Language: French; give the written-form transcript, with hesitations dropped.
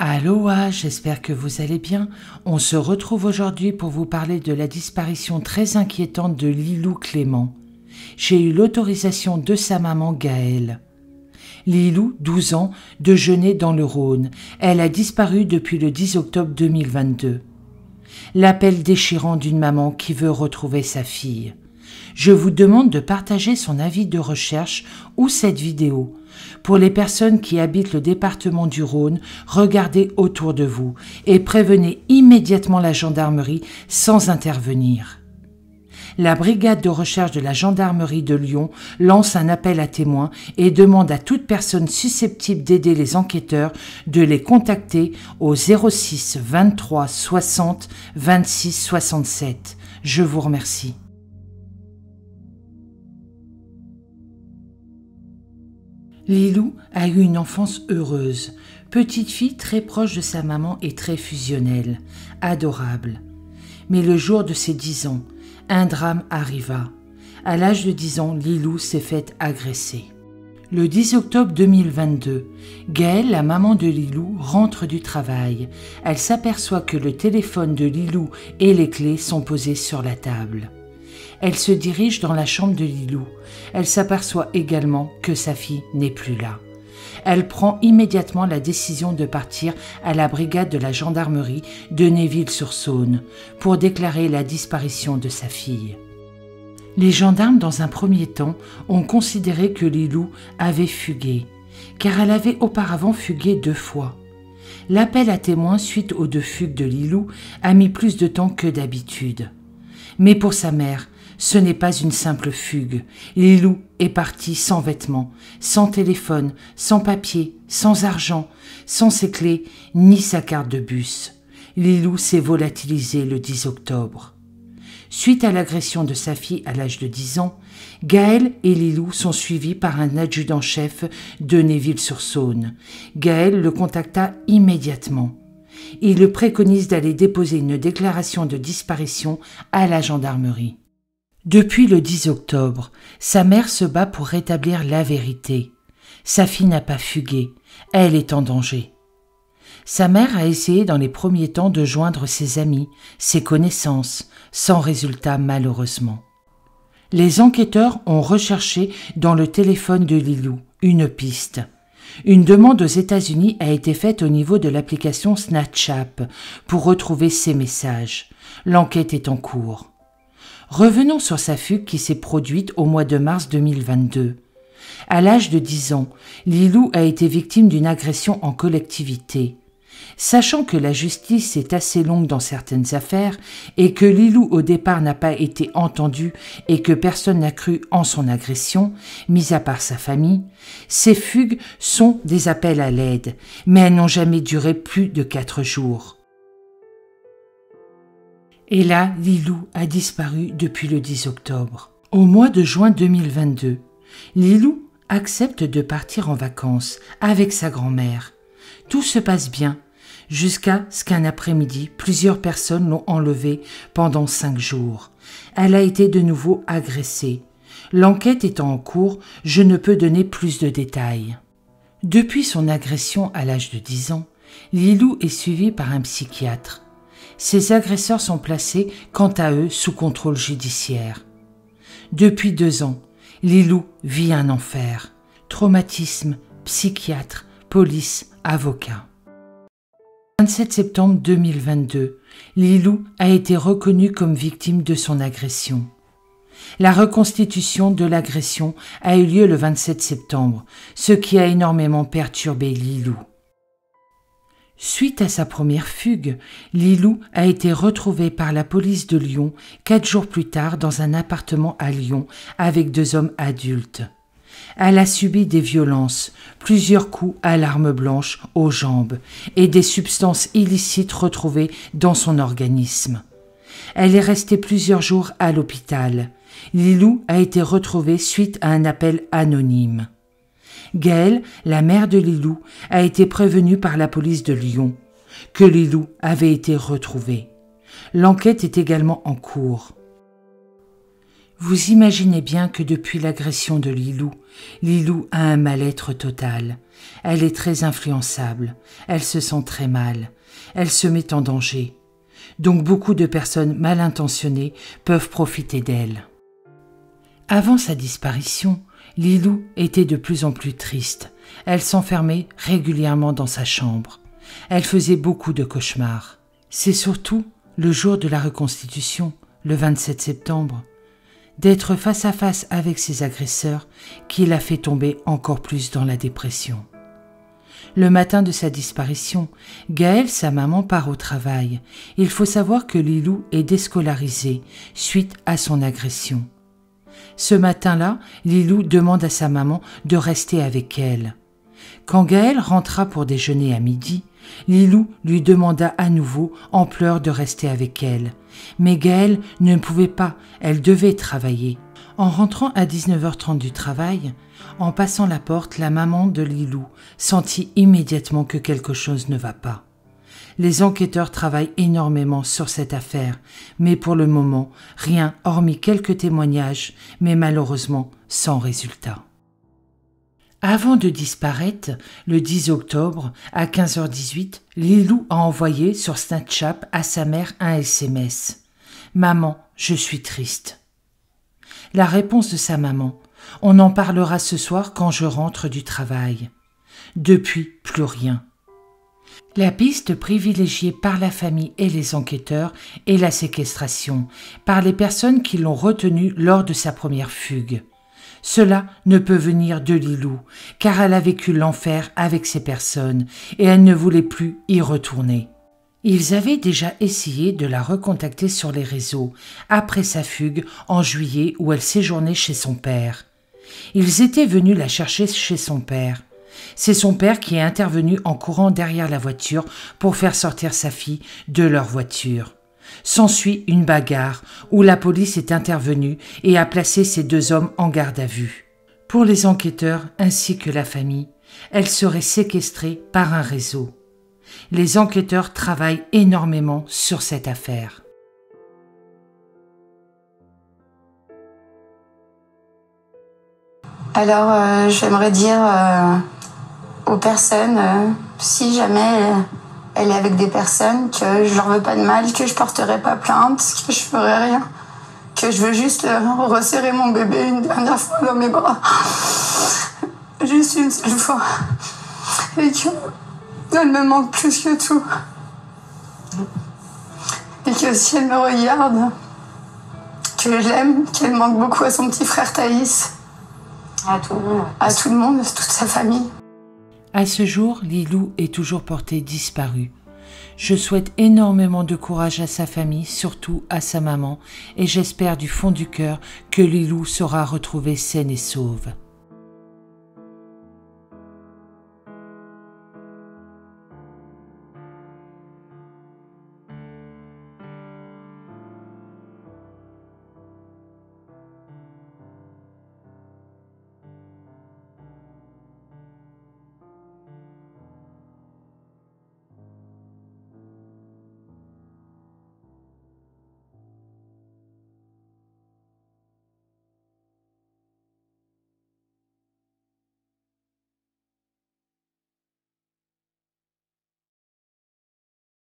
Aloha, j'espère que vous allez bien. On se retrouve aujourd'hui pour vous parler de la disparition très inquiétante de Lilou Clément. J'ai eu l'autorisation de sa maman Gaëlle. Lilou, 12 ans, de Genêt dans le Rhône. Elle a disparu depuis le 10 octobre 2022. L'appel déchirant d'une maman qui veut retrouver sa fille. Je vous demande de partager son avis de recherche ou cette vidéo. Pour les personnes qui habitent le département du Rhône, regardez autour de vous et prévenez immédiatement la gendarmerie sans intervenir. La brigade de recherche de la gendarmerie de Lyon lance un appel à témoins et demande à toute personne susceptible d'aider les enquêteurs de les contacter au 06 23 60 26 67. Je vous remercie. Lilou a eu une enfance heureuse, petite fille très proche de sa maman et très fusionnelle, adorable. Mais le jour de ses 10 ans, un drame arriva. À l'âge de 10 ans, Lilou s'est faite agresser. Le 10 octobre 2022, Gaëlle, la maman de Lilou, rentre du travail. Elle s'aperçoit que le téléphone de Lilou et les clés sont posés sur la table. Elle se dirige dans la chambre de Lilou. Elle s'aperçoit également que sa fille n'est plus là. Elle prend immédiatement la décision de partir à la brigade de la gendarmerie de Néville-sur-Saône pour déclarer la disparition de sa fille. Les gendarmes, dans un premier temps, ont considéré que Lilou avait fugué, car elle avait auparavant fugué 2 fois. L'appel à témoins suite aux 2 fugues de Lilou a mis plus de temps que d'habitude. Mais pour sa mère, ce n'est pas une simple fugue. Lilou est partie sans vêtements, sans téléphone, sans papier, sans argent, sans ses clés, ni sa carte de bus. Lilou s'est volatilisée le 10 octobre. Suite à l'agression de sa fille à l'âge de 10 ans, Gaëlle et Lilou sont suivis par un adjudant-chef de Néville-sur-Saône. Gaëlle le contacta immédiatement. Il le préconise d'aller déposer une déclaration de disparition à la gendarmerie. Depuis le 10 octobre, sa mère se bat pour rétablir la vérité. Sa fille n'a pas fugué, elle est en danger. Sa mère a essayé dans les premiers temps de joindre ses amis, ses connaissances, sans résultat malheureusement. Les enquêteurs ont recherché dans le téléphone de Lilou une piste. Une demande aux États-Unis a été faite au niveau de l'application Snapchat pour retrouver ses messages. L'enquête est en cours. Revenons sur sa fugue qui s'est produite au mois de mars 2022. À l'âge de 10 ans, Lilou a été victime d'une agression en collectivité. Sachant que la justice est assez longue dans certaines affaires et que Lilou au départ n'a pas été entendue et que personne n'a cru en son agression, mis à part sa famille, ces fugues sont des appels à l'aide, mais elles n'ont jamais duré plus de 4 jours. Et là, Lilou a disparu depuis le 10 octobre. Au mois de juin 2022, Lilou accepte de partir en vacances avec sa grand-mère. Tout se passe bien, jusqu'à ce qu'un après-midi, plusieurs personnes l'ont enlevée pendant 5 jours. Elle a été de nouveau agressée. L'enquête étant en cours, je ne peux donner plus de détails. Depuis son agression à l'âge de 10 ans, Lilou est suivie par un psychiatre. Ses agresseurs sont placés, quant à eux, sous contrôle judiciaire. Depuis 2 ans, Lilou vit un enfer. Traumatisme, psychiatre, police, avocat. 27 septembre 2022, Lilou a été reconnue comme victime de son agression. La reconstitution de l'agression a eu lieu le 27 septembre, ce qui a énormément perturbé Lilou. Suite à sa première fugue, Lilou a été retrouvée par la police de Lyon 4 jours plus tard dans un appartement à Lyon avec 2 hommes adultes. Elle a subi des violences, plusieurs coups à l'arme blanche aux jambes et des substances illicites retrouvées dans son organisme. Elle est restée plusieurs jours à l'hôpital. Lilou a été retrouvée suite à un appel anonyme. Gaëlle, la mère de Lilou, a été prévenue par la police de Lyon que Lilou avait été retrouvée. L'enquête est également en cours. Vous imaginez bien que depuis l'agression de Lilou, Lilou a un mal-être total. Elle est très influençable, elle se sent très mal, elle se met en danger. Donc beaucoup de personnes mal intentionnées peuvent profiter d'elle. Avant sa disparition, Lilou était de plus en plus triste. Elle s'enfermait régulièrement dans sa chambre. Elle faisait beaucoup de cauchemars. C'est surtout le jour de la reconstitution, le 27 septembre, d'être face à face avec ses agresseurs qui l'a fait tomber encore plus dans la dépression. Le matin de sa disparition, Gaëlle, sa maman, part au travail. Il faut savoir que Lilou est déscolarisée suite à son agression. Ce matin-là, Lilou demande à sa maman de rester avec elle. Quand Gaëlle rentra pour déjeuner à midi, Lilou lui demanda à nouveau en pleurs de rester avec elle. Mais Gaëlle ne pouvait pas, elle devait travailler. En rentrant à 19h30 du travail, en passant la porte, la maman de Lilou sentit immédiatement que quelque chose ne va pas. Les enquêteurs travaillent énormément sur cette affaire, mais pour le moment, rien hormis quelques témoignages, mais malheureusement sans résultat. Avant de disparaître, le 10 octobre, à 15h18, Lilou a envoyé sur Snapchat à sa mère un SMS. « Maman, je suis triste. » La réponse de sa maman. « On en parlera ce soir quand je rentre du travail. » Depuis, plus rien. La piste privilégiée par la famille et les enquêteurs est la séquestration, par les personnes qui l'ont retenue lors de sa première fugue. Cela ne peut venir de Lilou, car elle a vécu l'enfer avec ces personnes et elle ne voulait plus y retourner. Ils avaient déjà essayé de la recontacter sur les réseaux, après sa fugue en juillet où elle séjournait chez son père. Ils étaient venus la chercher chez son père. C'est son père qui est intervenu en courant derrière la voiture pour faire sortir sa fille de leur voiture. S'ensuit une bagarre où la police est intervenue et a placé ces deux hommes en garde à vue. Pour les enquêteurs ainsi que la famille, elle serait séquestrée par un réseau. Les enquêteurs travaillent énormément sur cette affaire. Alors, j'aimerais dire aux personnes, si jamais elle est avec des personnes, que je leur veux pas de mal, que je porterai pas plainte, que je ferai rien, que je veux juste resserrer mon bébé une dernière fois dans mes bras, juste une seule fois, et qu'elle me manque plus que tout, et que si elle me regarde, que je l'aime, qu'elle manque beaucoup à son petit frère Thaïs, à tout le monde, toute sa famille. À ce jour, Lilou est toujours portée disparue. Je souhaite énormément de courage à sa famille, surtout à sa maman, et j'espère du fond du cœur que Lilou sera retrouvée saine et sauve.